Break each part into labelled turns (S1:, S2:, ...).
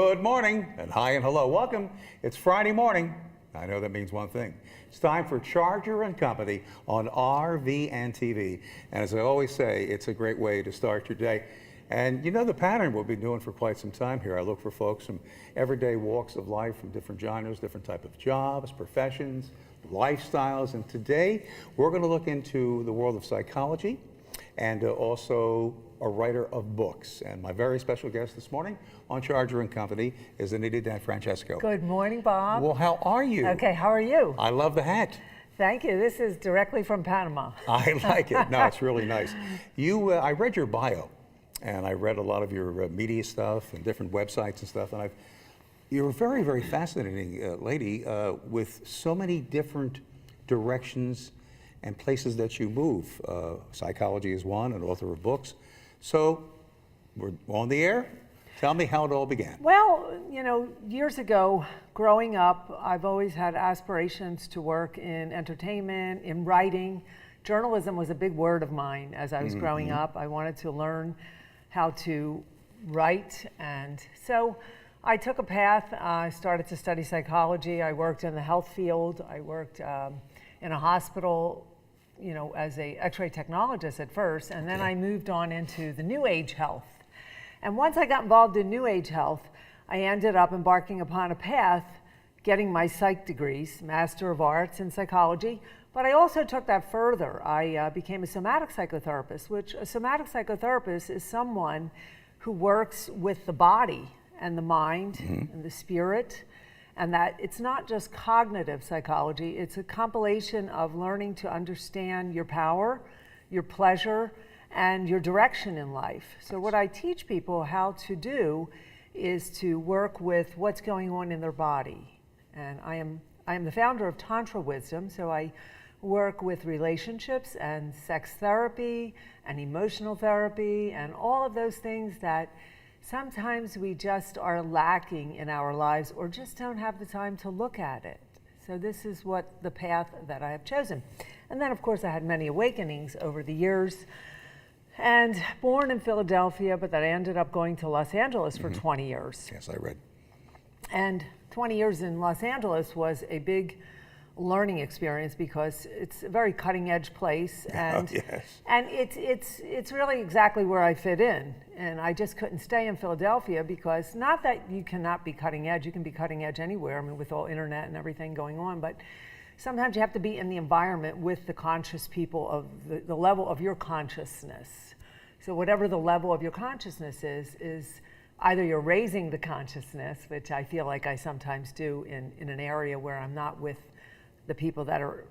S1: Good morning, and hi and hello. Welcome. It's Friday morning. I know that means one thing. It's time for Charger and Company on RVN TV. And as I always say, it's a great way to start your day. And you know the pattern we'll be doing for quite some time here. I look for folks from everyday walks of life, from different genres, different type of jobs, professions, lifestyles. And today we're going to look into the world of psychology and also a writer of books. And my very special guest this morning on Charger and Company is Anita DeFrancesco.
S2: Good morning, Bob.
S1: Well, how are you?
S2: Okay, how are you?
S1: I love the hat.
S2: Thank you. This is directly from Panama.
S1: I like it. No, it's really nice. I read your bio, and I read a lot of your media stuff and different websites and stuff, and you're a very, very fascinating lady with so many different directions and places that you move. Psychology is one, an author of books. So we're on the air. Tell me how it all began.
S2: Well, you know, years ago, growing up, I've always had aspirations to work in entertainment, in writing. Journalism was a big word of mine as I was growing up. I wanted to learn how to write, and so I took a path. I started to study psychology. I worked in the health field. I worked in a hospital, you know, as a x-ray technologist at first, and then I moved on into the new age health. And once I got involved in new age health, I ended up embarking upon a path, getting my psych degrees, Master of Arts in Psychology, but I also took that further. I became a somatic psychotherapist, which a somatic psychotherapist is someone who works with the body and the mind and the spirit, and that it's not just cognitive psychology, it's a compilation of learning to understand your power, your pleasure, and your direction in life. So what I teach people how to do is to work with what's going on in their body. And I am the founder of Tantra Wisdom, so I work with relationships and sex therapy and emotional therapy and all of those things that sometimes we just are lacking in our lives or just don't have the time to look at it. So this is what the path that I have chosen. And then of course I had many awakenings over the years, and born in Philadelphia, but then I ended up going to Los Angeles for 20 years.
S1: Yes, I read.
S2: And 20 years in Los Angeles was a big learning experience because it's a very cutting edge place, and and it's really exactly where I fit in. And I just couldn't stay in Philadelphia because, not that you cannot be cutting edge, you can be cutting edge anywhere, I mean, with all internet and everything going on, but sometimes you have to be in the environment with the conscious people of the level of your consciousness. So whatever the level of your consciousness is either you're raising the consciousness, which I feel like I sometimes do in an area where I'm not with the people that are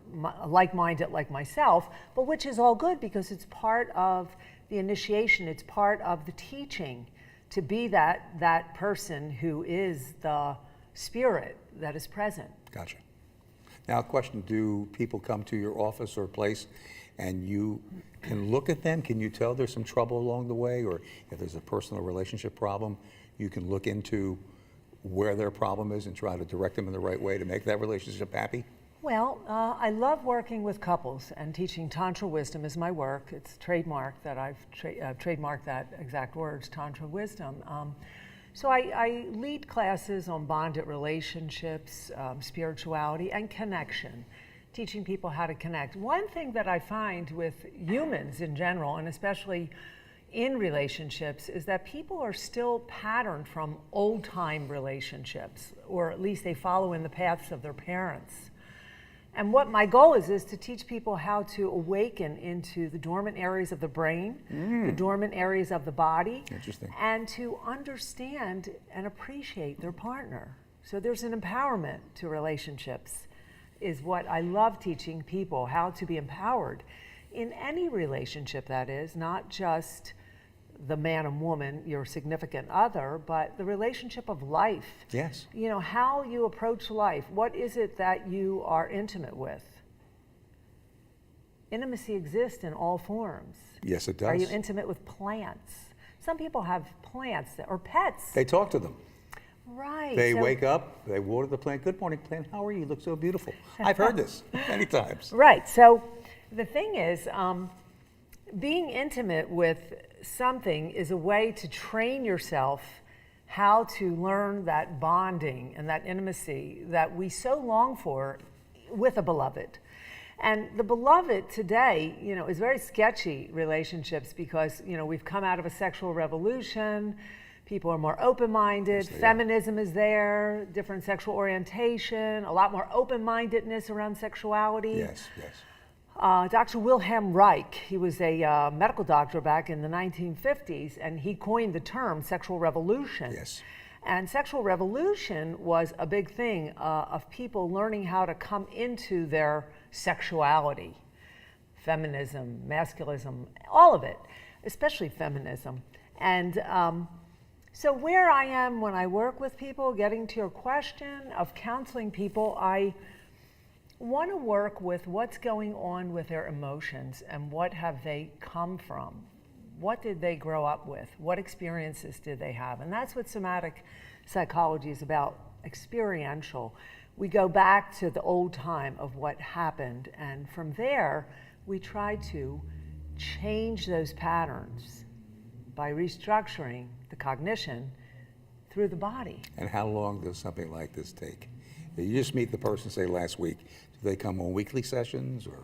S2: like-minded like myself, but which is all good because it's part of the initiation, it's part of the teaching to be that person who is the spirit that is present.
S1: Gotcha. Now, a question, do people come to your office or place and you can look at them? Can you tell there's some trouble along the way, or if there's a personal relationship problem, you can look into where their problem is and try to direct them in the right way to make that relationship happy?
S2: Well, I love working with couples, and teaching Tantra Wisdom is my work. It's trademarked that I've trademarked that exact words, Tantra Wisdom. So I lead classes on bonded relationships, spirituality, and connection, teaching people how to connect. One thing that I find with humans in general, and especially in relationships, is that people are still patterned from old-time relationships, or at least they follow in the paths of their parents. And what my goal is to teach people how to awaken into the dormant areas of the brain, the dormant areas of the body, and to understand and appreciate their partner. So there's an empowerment to relationships, is what I love teaching people, how to be empowered in any relationship, that is, not just the man and woman, your significant other, but the relationship of life.
S1: Yes.
S2: You know, how you approach life. What is it that you are intimate with? Intimacy exists in all forms.
S1: Yes, it does.
S2: Are you intimate with plants? Some people have plants or pets.
S1: They talk to them.
S2: Right.
S1: They wake up, they water the plant. Good morning, plant. How are you? You look so beautiful. I've heard this many times.
S2: Right. So the thing is, being intimate with something is a way to train yourself how to learn that bonding and that intimacy that we so long for with a beloved. And the beloved today, is very sketchy relationships because, we've come out of a sexual revolution. People are more open-minded.
S1: Yes,
S2: Feminism is there, different sexual orientation, a lot more open-mindedness around sexuality.
S1: Yes, yes.
S2: Dr. Wilhelm Reich, he was a medical doctor back in the 1950s, and he coined the term sexual revolution.
S1: Yes.
S2: And sexual revolution was a big thing of people learning how to come into their sexuality, feminism, masculism, all of it, especially feminism. And so where I am when I work with people, getting to your question of counseling people, I want to work with what's going on with their emotions and what have they come from. What did they grow up with? What experiences did they have? And that's what somatic psychology is about, experiential. We go back to the old time of what happened, and from there, we try to change those patterns by restructuring the cognition through the body.
S1: And how long does something like this take? You just meet the person, say, last week. Do they come on weekly sessions or?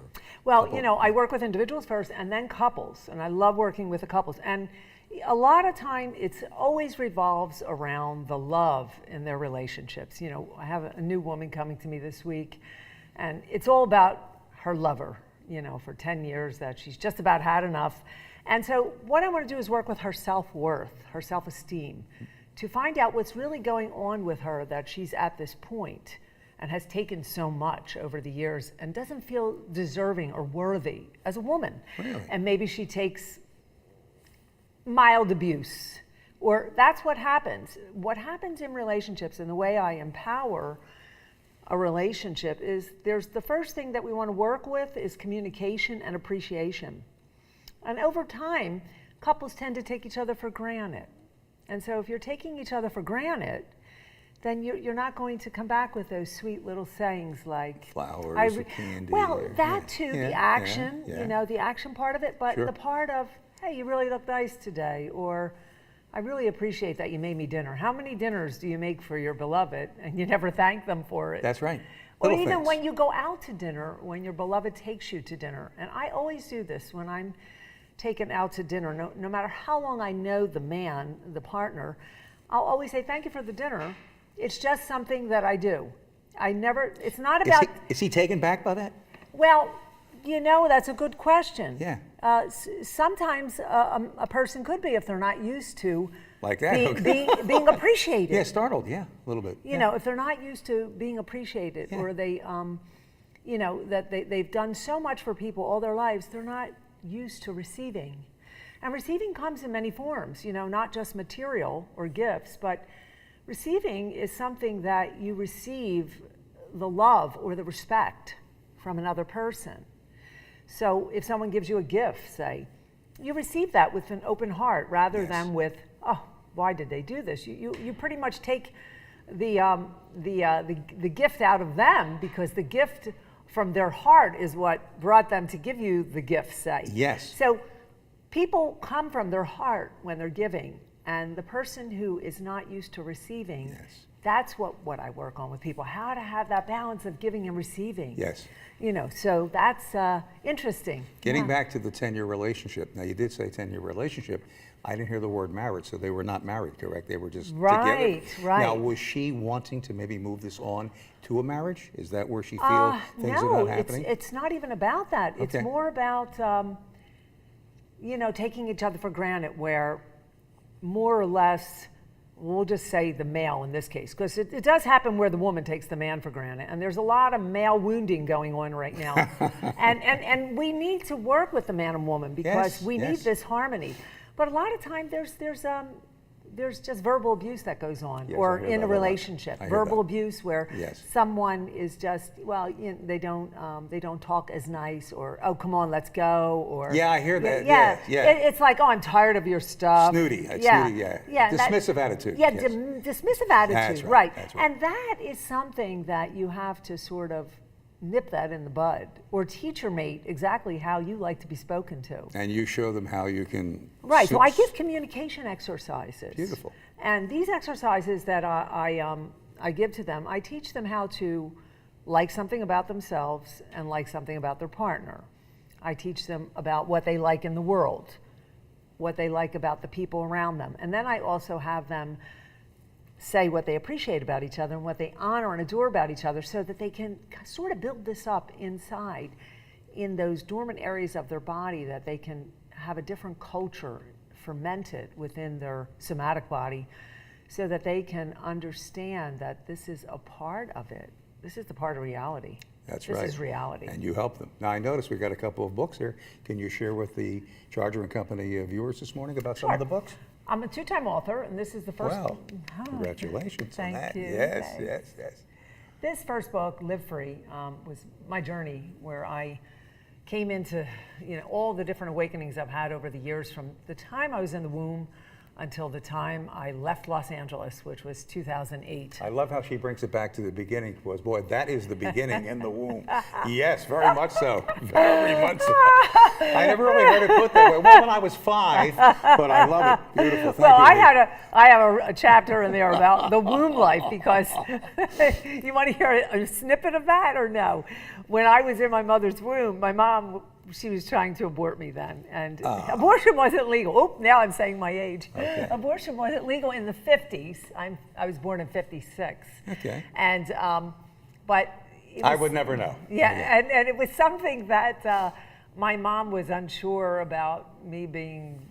S2: Well, I work with individuals first and then couples, and I love working with the couples. And a lot of time, it always revolves around the love in their relationships. I have a new woman coming to me this week, and it's all about her lover, for 10 years that she's just about had enough. And so what I want to do is work with her self-worth, her self-esteem, to find out what's really going on with her that she's at this point and has taken so much over the years and doesn't feel deserving or worthy as a woman.
S1: Really?
S2: And maybe she takes mild abuse, or that's what happens. What happens in relationships, and the way I empower a relationship, is there's the first thing that we want to work with is communication and appreciation. And over time, couples tend to take each other for granted. And so if you're taking each other for granted, then you're not going to come back with those sweet little sayings like
S1: flowers or candy.
S2: Well,
S1: or,
S2: that too, the action,
S1: yeah.
S2: The action part of it, but
S1: Sure.
S2: the part of, hey, you really look nice today, or I really appreciate that you made me dinner. How many dinners do you make for your beloved and you never thank them for it?
S1: That's right.
S2: Or
S1: Little
S2: even
S1: things.
S2: when you go out to dinner, when your beloved takes you to dinner. And I always do this when I'm taken out to dinner, no matter how long I know the man, the partner, I'll always say, thank you for the dinner. It's just something that I do. It's not about...
S1: Is he taken back by that?
S2: Well, that's a good question.
S1: Yeah.
S2: Sometimes a person could be if they're not used to
S1: Like that?
S2: being appreciated.
S1: Yeah, startled, yeah, a little bit.
S2: If they're not used to being appreciated, or they, that they've done so much for people all their lives, they're not used to receiving. And receiving comes in many forms, not just material or gifts, but receiving is something that you receive the love or the respect from another person. So if someone gives you a gift, say, you receive that with an open heart rather than with, oh, why did they do this? You pretty much take the gift out of them, because the gift from their heart is what brought them to give you the gift, say.
S1: Yes.
S2: So people come from their heart when they're giving, and the person who is not used to receiving, that's what I work on with people, how to have that balance of giving and receiving.
S1: Yes.
S2: So that's interesting.
S1: Getting back to the 10-year relationship. Now, you did say 10-year relationship. I didn't hear the word marriage, so they were not married, correct? They were just together?
S2: Right.
S1: Now, was she wanting to maybe move this on to a marriage? Is that where she feels things are not happening?
S2: No, it's not even about that. It's more about, taking each other for granted, where more or less, we'll just say the male in this case, because it does happen where the woman takes the man for granted, and there's a lot of male wounding going on right now. and we need to work with the man and woman, because we need this harmony. But a lot of times there's just verbal abuse that goes on, or in a relationship, verbal abuse where someone is just, they don't talk as nice, or, oh, come on, let's go, or
S1: I hear that.
S2: It's like, oh, I'm tired of your stuff.
S1: Snooty. Dismissive attitude.
S2: Dismissive attitude.
S1: That's
S2: right.
S1: That's right.
S2: And that is something that you have to sort of nip that in the bud, or teach your mate exactly how you like to be spoken to.
S1: And you show them how you can.
S2: Right, so I give communication exercises.
S1: Beautiful.
S2: And these exercises that I give to them, I teach them how to like something about themselves and like something about their partner. I teach them about what they like in the world, what they like about the people around them. And then I also have them say what they appreciate about each other and what they honor and adore about each other, so that they can sort of build this up inside in those dormant areas of their body, that they can have a different culture fermented within their somatic body, so that they can understand that this is a part of it. This is the part of reality.
S1: That's right.
S2: This is reality.
S1: And you help them. Now, I noticed we got a couple of books here. Can you share with the Charger and Company viewers this morning about some of the books?
S2: I'm a two-time author, and this is the first.
S1: Well, congratulations on that.
S2: Thank you.
S1: Yes,
S2: Thanks.
S1: yes, yes.
S2: This first book, Live Free, was my journey, where I came into all the different awakenings I've had over the years, from the time I was in the womb until the time I left Los Angeles, which was 2008.
S1: I love how she brings it back to the beginning. Was, boy, that is the beginning in the womb. Yes, very much so. Very much so. I never really heard it put that way. Well, when I was 5, but I love it. Beautiful. Thank you.
S2: I have a chapter in there about the womb life, because you want to hear a snippet of that or no? When I was in my mother's womb, my mom, she was trying to abort me then, and abortion wasn't legal. Oh, now I'm saying my age. Okay. Abortion wasn't legal in the 50s. I was born in 56.
S1: Okay.
S2: And but
S1: I would never know.
S2: Yeah, and it was something that my mom was unsure about, me being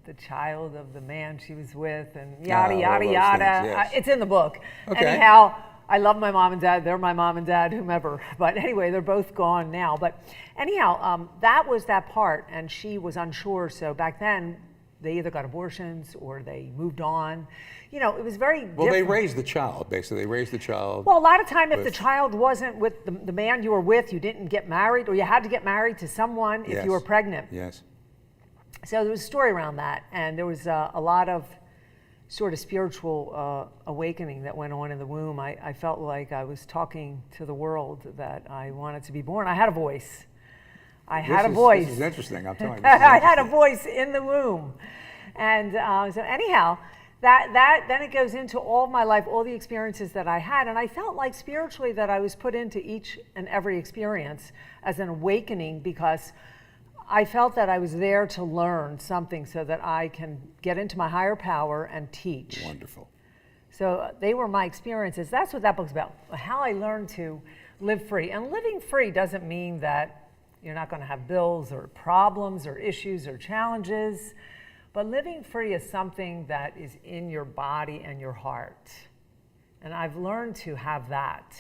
S2: the child of the man she was with, and yada yada yada.
S1: Yes.
S2: It's in the book.
S1: Okay.
S2: Anyhow, I love my mom and dad. They're my mom and dad, whomever. But anyway, they're both gone now. But anyhow, that was that part, and she was unsure. So back then, they either got abortions or they moved on. It was very different.
S1: Well, they raised the child, basically. They raised the child.
S2: Well, a lot of time, if the child wasn't with the man you were with, you didn't get married, or you had to get married to someone if you were pregnant.
S1: Yes.
S2: So there was a story around that, and there was a lot of sort of spiritual awakening that went on in the womb. I felt like I was talking to the world that I wanted to be born. I had a voice. This
S1: is interesting. I'm telling you.
S2: I had a voice in the womb. And so anyhow, that then it goes into all of my life, all the experiences that I had. And I felt like spiritually that I was put into each and every experience as an awakening, because I felt that I was there to learn something so that I can get into my higher power and teach.
S1: Wonderful.
S2: So they were my experiences. That's what that book's about, how I learned to live free. And living free doesn't mean that you're not going to have bills or problems or issues or challenges, but living free is something that is in your body and your heart. And I've learned to have that.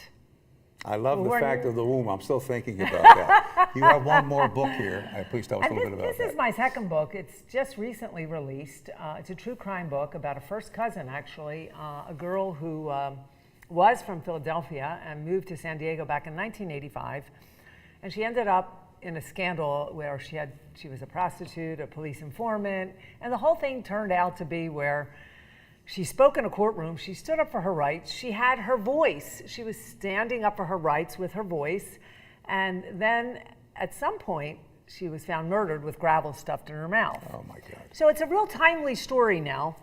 S1: I love the fact of the womb. I'm still thinking about that. You have one more book here. Please tell us a little bit about that.
S2: This is my second book. It's just recently released. It's a true crime book about a first cousin, actually, a girl who was from Philadelphia and moved to San Diego back in 1985. And she ended up in a scandal where she was a prostitute, a police informant, and the whole thing turned out to be where she spoke in a courtroom. She stood up for her rights. She had her voice. She was standing up for her rights with her voice. And then at some point, she was found murdered with gravel stuffed in her mouth.
S1: Oh my God.
S2: So it's a real timely story now,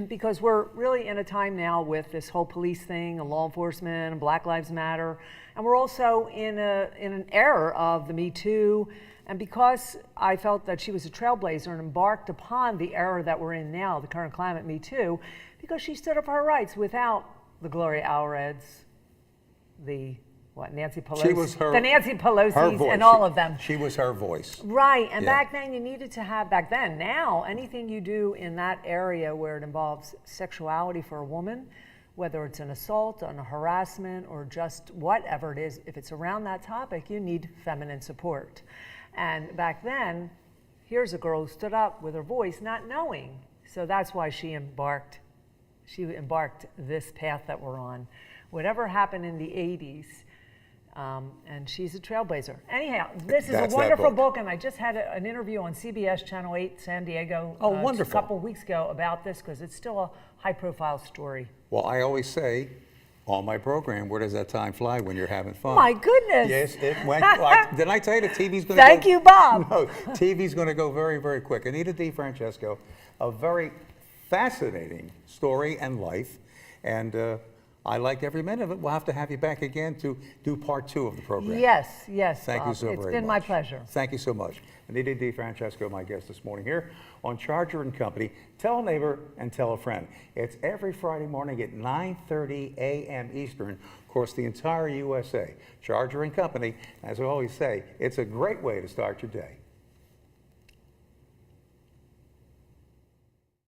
S2: because we're really in a time now with this whole police thing and law enforcement and Black Lives Matter. And we're also in an era of the Me Too. And because I felt that she was a trailblazer and embarked upon the era that we're in now, the current climate, Me Too, because she stood up for her rights without the Gloria Allreds, the Nancy Pelosi,
S1: she was her,
S2: the Nancy Pelosi's,
S1: her voice.
S2: and all of them.
S1: She was her voice.
S2: Right, and back then you needed to have, now, anything you do in that area where it involves sexuality for a woman, whether it's an assault, an harassment, or just whatever it is, if it's around that topic, you need feminine support. And back then, here's a girl who stood up with her voice, not knowing. So that's why she embarked this path that we're on. Whatever happened in the 80s, and she's a trailblazer. Anyhow, this is a wonderful book, and I just had an interview on CBS Channel 8 San Diego a couple weeks ago about this, because it's still a high-profile story.
S1: Well, I always say, on my program. Where does that time fly when you're having fun?
S2: My goodness.
S1: Yes, it went. Didn't I tell you the TV's going to
S2: Thank you, Bob.
S1: No, TV's going to go very, very quick. Anita DeFrancesco, a very fascinating story and life, and I liked every minute of it. We'll have to have you back again to do part 2 of the program.
S2: Yes,
S1: Thank you
S2: Bob.
S1: so very much.
S2: It's been my pleasure.
S1: Thank you so much. Anita DeFrancesco, my guest this morning here on Charger and Company. Tell a neighbor and tell a friend. It's every Friday morning at 9:30 a.m. Eastern. Of course, the entire USA. Charger and Company, as I always say, it's a great way to start your day.